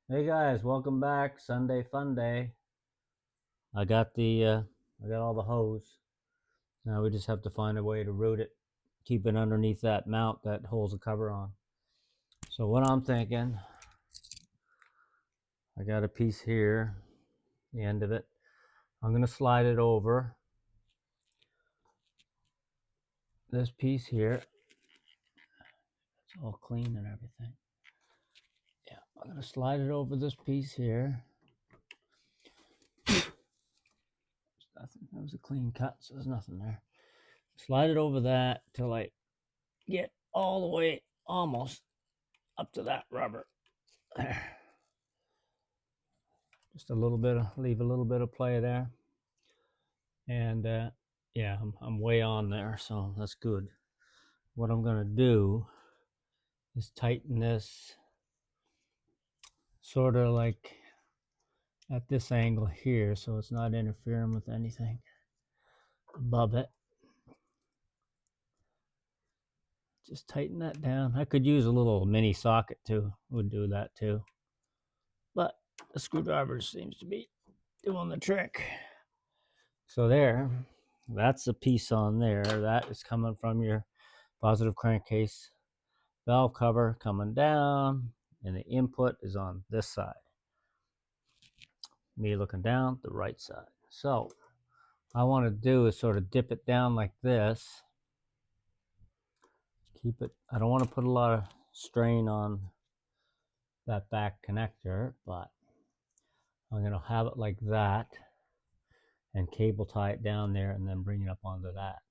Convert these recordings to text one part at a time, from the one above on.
Hey guys, welcome back. Sunday fun day. I got all the hose. Now we just have to find a way to route it, keep it underneath that mount that holds the cover on. So what I'm thinking, I got a piece here, the end of it. I'm gonna slide it over this piece here. It's all clean and everything. Yeah, I'm gonna slide it over this piece here. Nothing. That was a clean cut, so there's nothing there. Slide it over that till I get all the way almost up to that rubber. There. Just a little bit of, leave a little bit of play there. And yeah, I'm way on there, so that's good. What I'm going to do is tighten this sort of like at this angle here so it's not interfering with anything above it. Just tighten that down. I could use a little mini socket too, would do that too. But the screwdriver seems to be doing the trick. So there, that's a piece on there. That is coming from your positive crankcase valve cover coming down, and the input is on this side. Me looking down the right side. So I want to do is sort of dip it down like this. Keep it, I don't want to put a lot of strain on that back connector, but I'm going to have it like that and cable tie it down there and then bring it up onto that.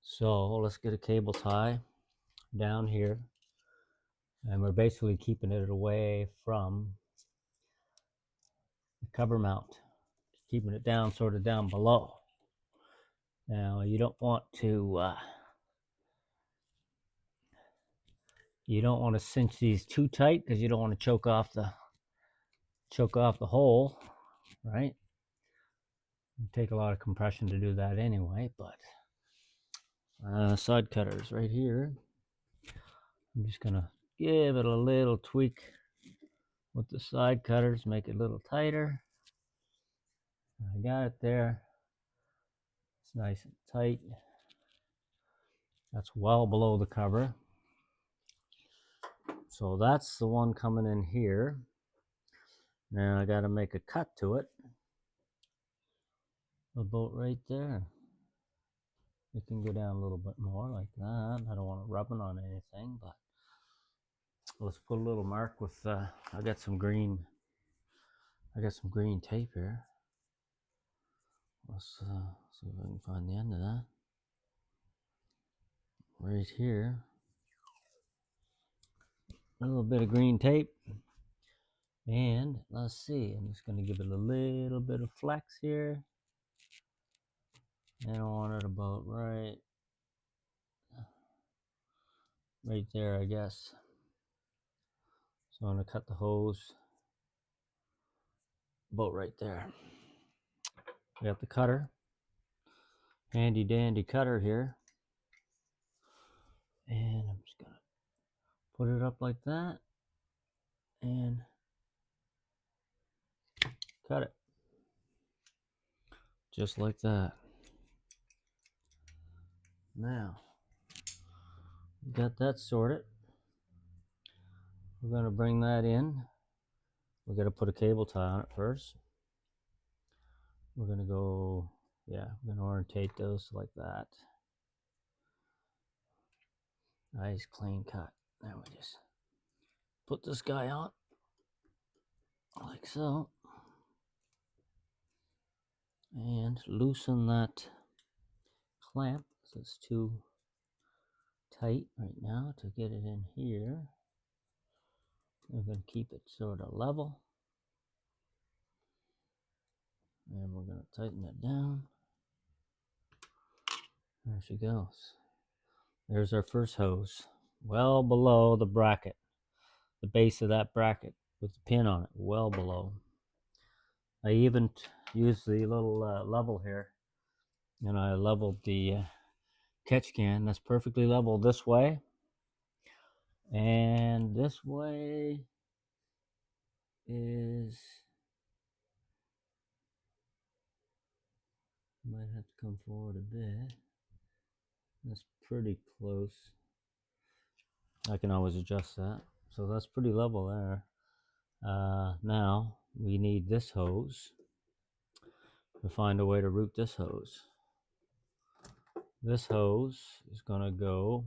So let's get a cable tie down here, and we're basically keeping it away from the cover mount, keeping it down sort of down below. Now you don't want to cinch these too tight because you don't want to choke off the hole, right? It'd take a lot of compression to do that anyway. But side cutters right here. I'm just gonna give it a little tweak with the side cutters, make it a little tighter. I got it there. It's nice and tight. That's well below the cover. So that's the one coming in here. Now I got to make a cut to it about right there. It can go down a little bit more like that. I don't want to rub it on anything, but let's put a little mark with I got some green tape here. Let's see if I can find the end of that. Right here. A little bit of green tape. And let's see, I'm just going to give it a little bit of flex here. And I want it about right there, I guess. So I'm going to cut the hose about right there. I got the cutter, handy dandy cutter here. And I'm just going to put it up like that and cut it. Just like that. Now, we got that sorted. We're going to bring that in. We're going to put a cable tie on it first. We're going to go, yeah, we're going to orientate those like that. Nice clean cut. Now we just put this guy on like so. And loosen that clamp, so it's too tight right now to get it in here. We're going to keep it sort of level. And we're going to tighten it down. There she goes. There's our first hose. Well below the bracket. The base of that bracket with the pin on it. Well below. I even used the little level here. And I leveled the catch can. That's perfectly level this way. And this way. is, might have to come forward a bit. That's pretty close. I can always adjust that. So that's pretty level there. Now we need this hose to find a way to route this hose. This hose is going to go,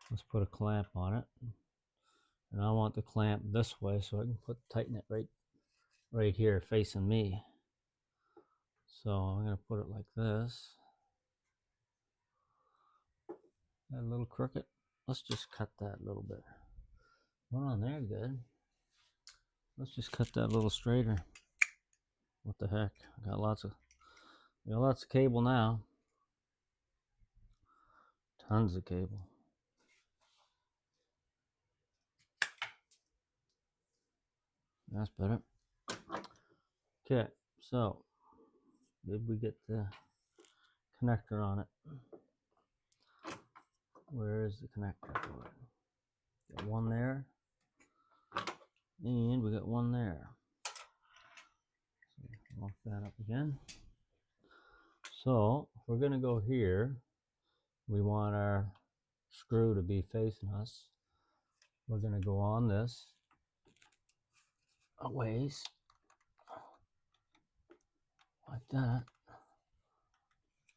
let's put a clamp on it. And I want the clamp this way so I can tighten it right here facing me. So I'm going to put it like this. That a little crooked. Let's just cut that a little bit. One on there, good. Let's just cut that a little straighter. What the heck? I got lots of cable now. Tons of cable. That's better. Okay, so did we get the connector on it? Where is the connector for it? Got one there, and we got one there. So lock that up again. So if we're gonna go here, we want our screw to be facing us. We're gonna go on this a ways, like that,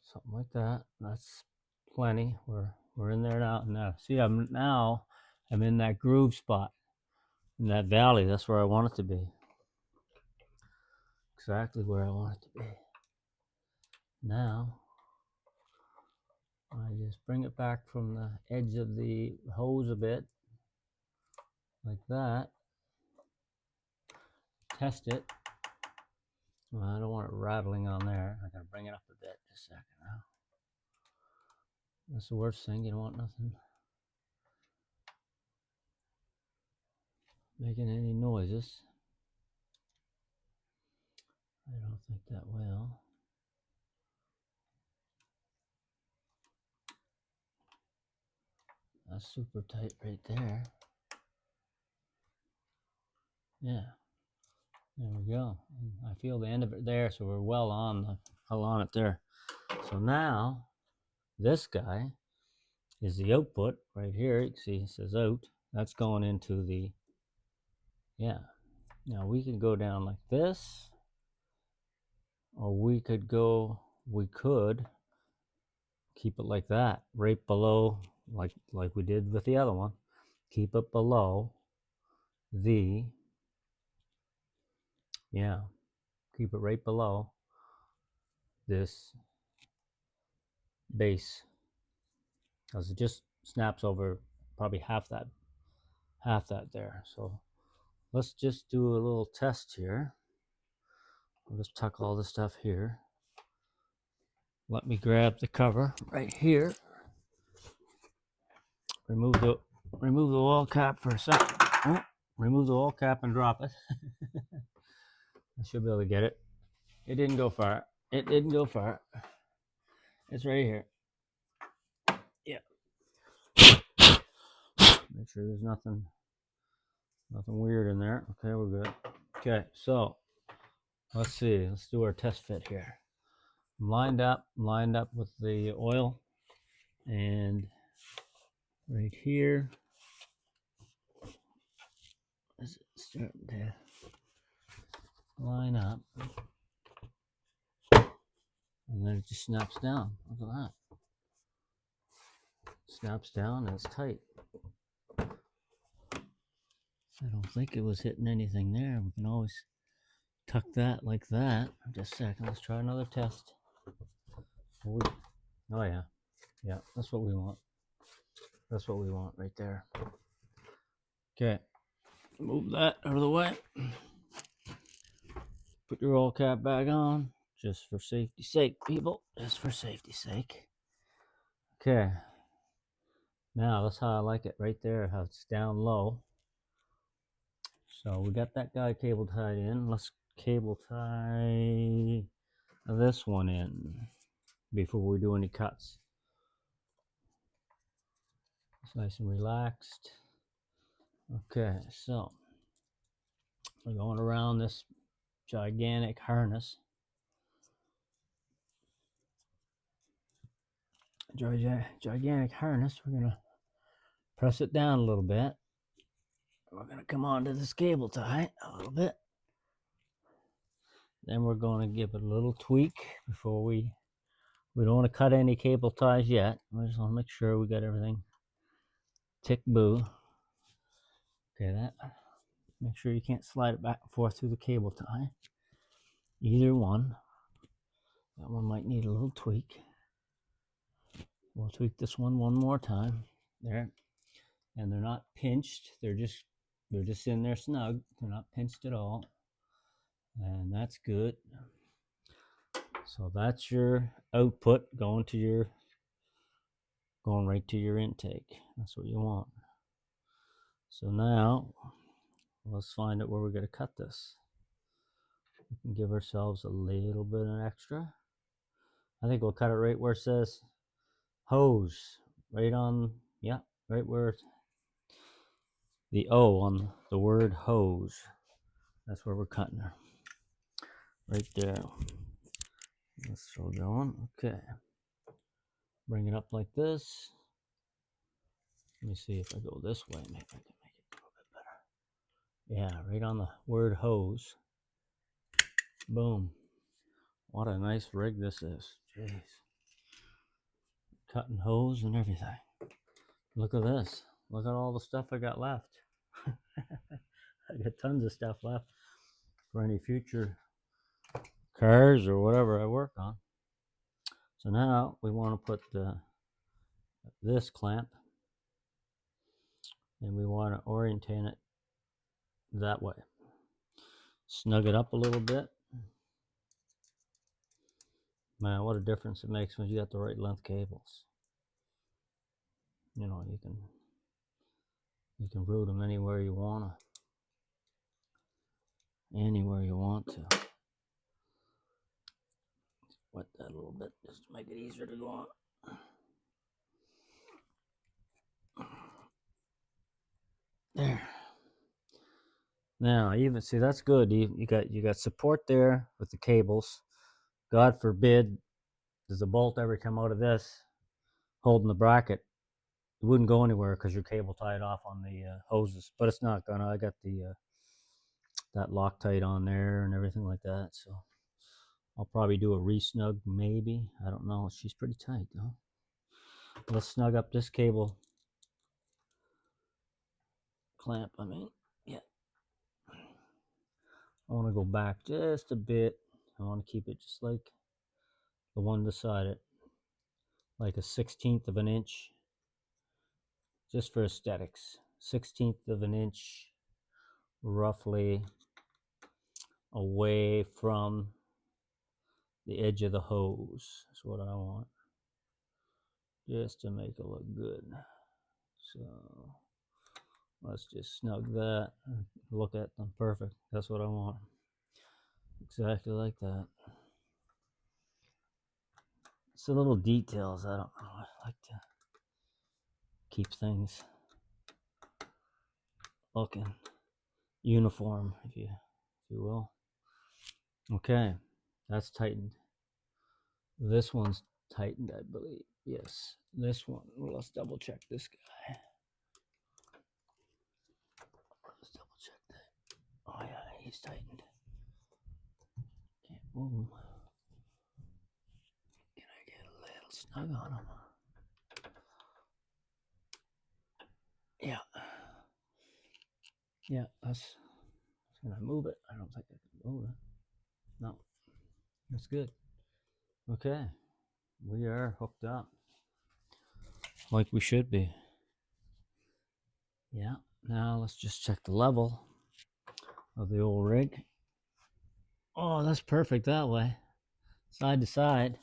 something like that. That's plenty. We're in there now. Now, see, I'm in that groove spot, in that valley. That's where I want it to be. Exactly where I want it to be. Now, I just bring it back from the edge of the hose a bit, like that. Test it. Well, I don't want it rattling on there. I gotta bring it up a bit. Just a second now. That's the worst thing. You don't want nothing making any noises. I don't think that will. That's super tight right there. Yeah. There we go. And I feel the end of it there, so we're well on it there. So now, this guy is the output right here. You can see it says out. That's going into the, yeah. Now we can go down like this, or we could keep it like that, right below, like we did with the other one. Keep it below the, yeah, keep it right below this base, because it just snaps over probably half that there. So let's just do a little test here. I'll just tuck all this stuff here. Let me grab the cover right here. Remove the oil cap for a second. Oh, remove the oil cap and drop it. I should be able to get it. It didn't go far. It didn't go far. It's right here. Yeah. Make sure there's nothing weird in there. Okay, we're good. Okay, so let's see. Let's do our test fit here. I'm lined up with the oil, and right here is starting to line up, and then it just snaps down. Look at that. Snaps down and it's tight. I don't think it was hitting anything there. We can always tuck that like that. Just a second. Let's try another test. Oh yeah. Yeah, that's what we want. That's what we want right there. Okay. Move that out of the way. Put your oil cap back on. Just for safety's sake, people. Just for safety's sake. Okay. Now, that's how I like it right there, how it's down low. So we got that guy cable tied in. Let's cable tie this one in before we do any cuts. It's nice and relaxed. Okay, so We're going around this gigantic harness. Gigantic harness. We're going to press it down a little bit. We're going to come onto this cable tie a little bit. Then we're going to give it a little tweak before we don't want to cut any cable ties yet. We just want to make sure we got everything tick-boo. Okay, that. Make sure you can't slide it back and forth through the cable tie. Either one. That one might need a little tweak. We'll tweak this one more time. There. And they're not pinched. They're just in there snug. They're not pinched at all. And that's good. So that's your output going right to your intake. That's what you want. So now let's find out where we're going to cut this. We can give ourselves a little bit of extra. I think we'll cut it right where it says hose. Right on, yeah, right where the O on the word hose. That's where we're cutting her. Right there. That's still going. Okay. Bring it up like this. Let me see if I go this way. Maybe I can make it a little bit better. Yeah, right on the word hose. Boom. What a nice rig this is. Jeez. Cutting hose and everything. Look at this. Look at all the stuff I got left. I got tons of stuff left for any future cars or whatever I work on. So now we want to put this clamp, and we want to orientate it that way. Snug it up a little bit. Man, what a difference it makes when you got the right length cables. You know, you can route them anywhere you want to. Anywhere you want to. Wet that a little bit just to make it easier to go on. There. Now, even see, that's good. You got support there with the cables. God forbid does a bolt ever come out of this holding the bracket. It wouldn't go anywhere because your cable tied off on the hoses, but it's not gonna. I got the that Loctite on there and everything like that, so I'll probably do a re-snug maybe. I don't know. She's pretty tight though. Let's snug up this cable clamp. I mean, yeah. I want to go back just a bit. I want to keep it just like the one beside it, like a 1/16 of an inch, just for aesthetics. 1/16 of an inch, roughly, away from the edge of the hose. That's what I want, just to make it look good. So let's just snug that. Look at them, perfect. That's what I want. Exactly like that. It's the little details. I don't know. I like to keep things looking uniform, if you will. Okay, that's tightened. This one's tightened, I believe. Yes, this one. Well, let's double check this guy. Let's double check that. Oh yeah, he's tightened. Can't move him. Can I get a little snug on him? Yeah. Yeah, that's gonna move it. I don't think I can move it. No, that's good. Okay, we are hooked up like we should be. Yeah, now let's just check the level of the old rig. Oh, that's perfect that way. Side to side,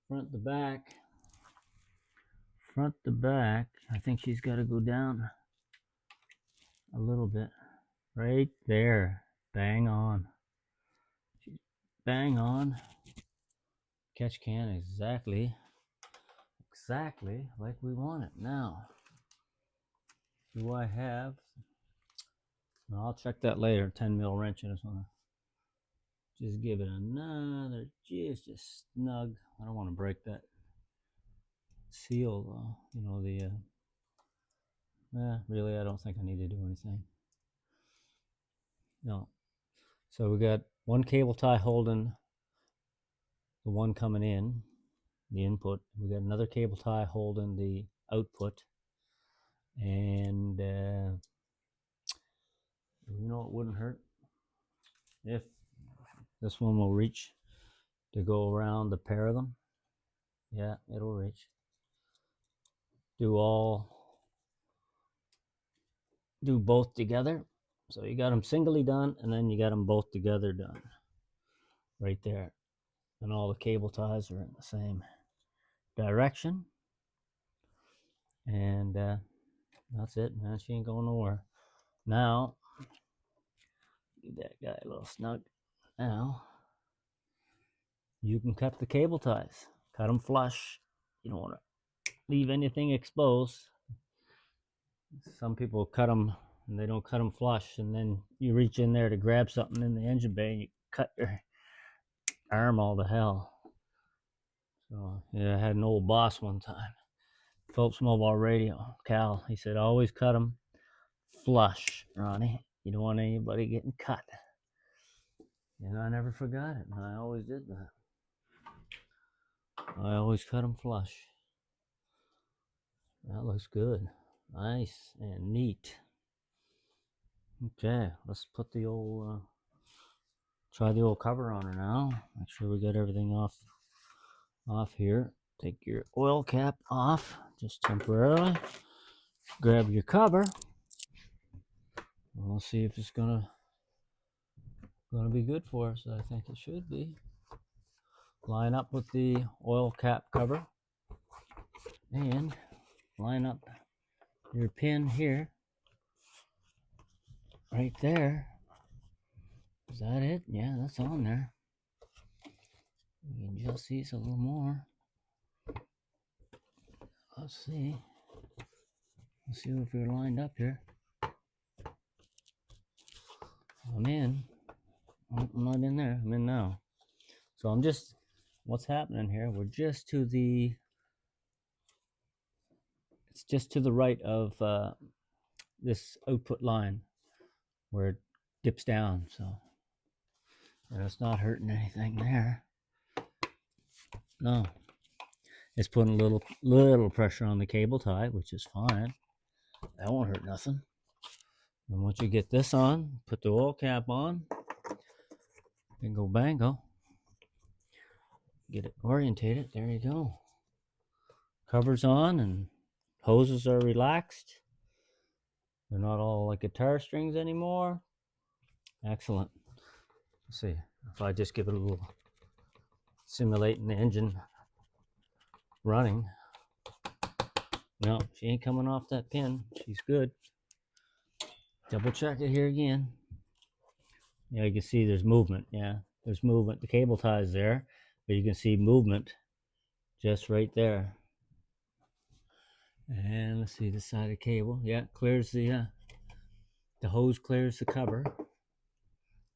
front to back. Front to back. I think she's got to go down a little bit. Right there. Bang on. She's bang on. Catch can exactly like we want it. Now, do I have I'll check that later. 10 mil wrench. I just want to just give it another just a snug. I don't want to break that seal though. You know the. Really, I don't think I need to do anything. No. So we got one cable tie holding the one coming in, the input. We got another cable tie holding the output, and you know it wouldn't hurt if this one will reach to go around the pair of them. Yeah, it'll reach. Do both together. So you got them singly done, and then you got them both together done right there. And all the cable ties are in the same direction. And that's it, man. She ain't going nowhere. Now, get that guy a little snug. Now, you can cut the cable ties. Cut them flush. You don't want to leave anything exposed. Some people cut them and they don't cut them flush, and then you reach in there to grab something in the engine bay and you cut your arm all to hell. So yeah, I had an old boss one time, Phillips Mobile Radio, Cal. He said, always cut them flush, Ronnie. You don't want anybody getting cut. And I never forgot it, and I always did that. I always cut them flush. That looks good. Nice and neat. Okay, let's put the old, try the old cover on her now. Make sure we get everything off here. Take your oil cap off, just temporarily. Grab your cover. We'll see if it's gonna be good for us. I think it should be. Line up with the oil cap cover and line up your pin here, right there. Is that it? Yeah, that's on there. We can just see a little more. Let's see. Let's see if we're lined up here. I'm in. Oh, I'm not in there. I'm in now. So I'm just, what's happening here? We're just to the, it's just to the right of this output line where it dips down. So and it's not hurting anything there. No. It's putting a little pressure on the cable tie, which is fine. That won't hurt nothing. And once you get this on, put the oil cap on, bingo bango. Get it orientated. There you go. Cover's on and hoses are relaxed. They're not all like guitar strings anymore. Excellent. Let's see if I just give it a little simulating the engine running. No, she ain't coming off that pin. She's good. Double check it here again. Yeah, you can see there's movement. Yeah, there's movement. The cable tie's there, but you can see movement just right there. And let's see the side of the cable. Yeah, clears the hose clears the cover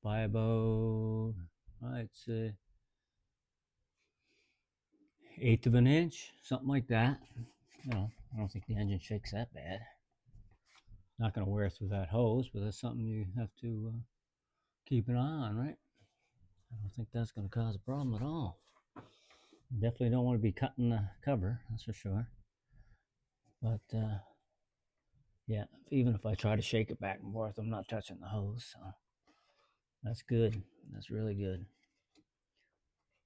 by about, I'd say, 1/8 of an inch, something like that. You know, I don't think the engine shakes that bad. Not going to wear through that hose, but that's something you have to keep an eye on, right? I don't think that's going to cause a problem at all. Definitely don't want to be cutting the cover, that's for sure. But yeah, even if I try to shake it back and forth, I'm not touching the hose. So that's good. That's really good.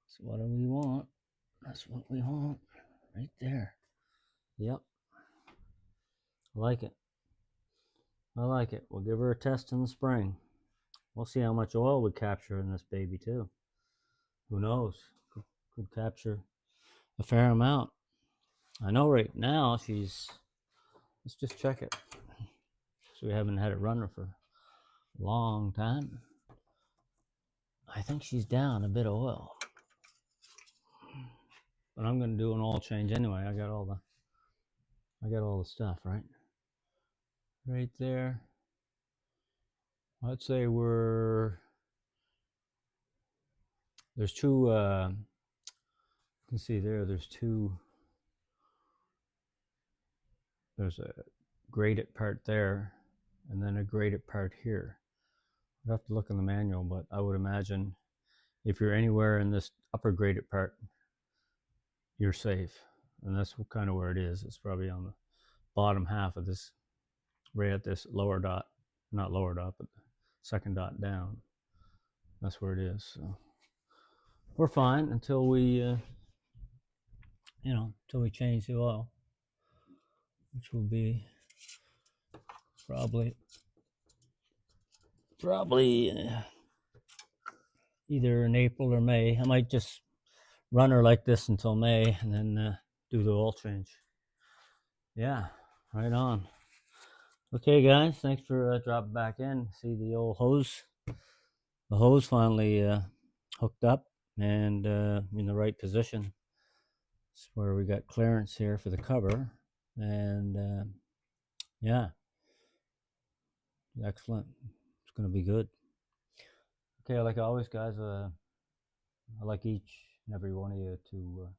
So what do we want? That's what we want right there. Yep. I like it. I like it. We'll give her a test in the spring. We'll see how much oil we capture in this baby too. Who knows? Could capture a fair amount. I know right now she's, let's just check it. So we haven't had it run her for a long time. I think she's down a bit of oil. But I'm going to do an oil change anyway. I got all the stuff, right? Right there. I'd say there's two, you can see there's two, there's a graded part there and then a graded part here. I'd have to look in the manual, but I would imagine if you're anywhere in this upper graded part, you're safe. And that's kind of where it is. It's probably on the bottom half of this, right at this lower dot, not lower dot, but the second dot down. That's where it is. So we're fine until we, until we change the oil, which will be probably either in April or May. I might just run her like this until May and then do the oil change. Yeah, right on. Okay, guys, thanks for dropping back in. See the old hose. The hose finally hooked up and in the right position. It's where we got clearance here for the cover, and yeah, excellent. It's going to be good. Okay, like always, guys, I like each and every one of you to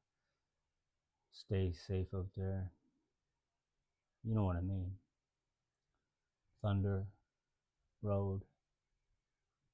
stay safe out there. You know what I mean. Thunder, road,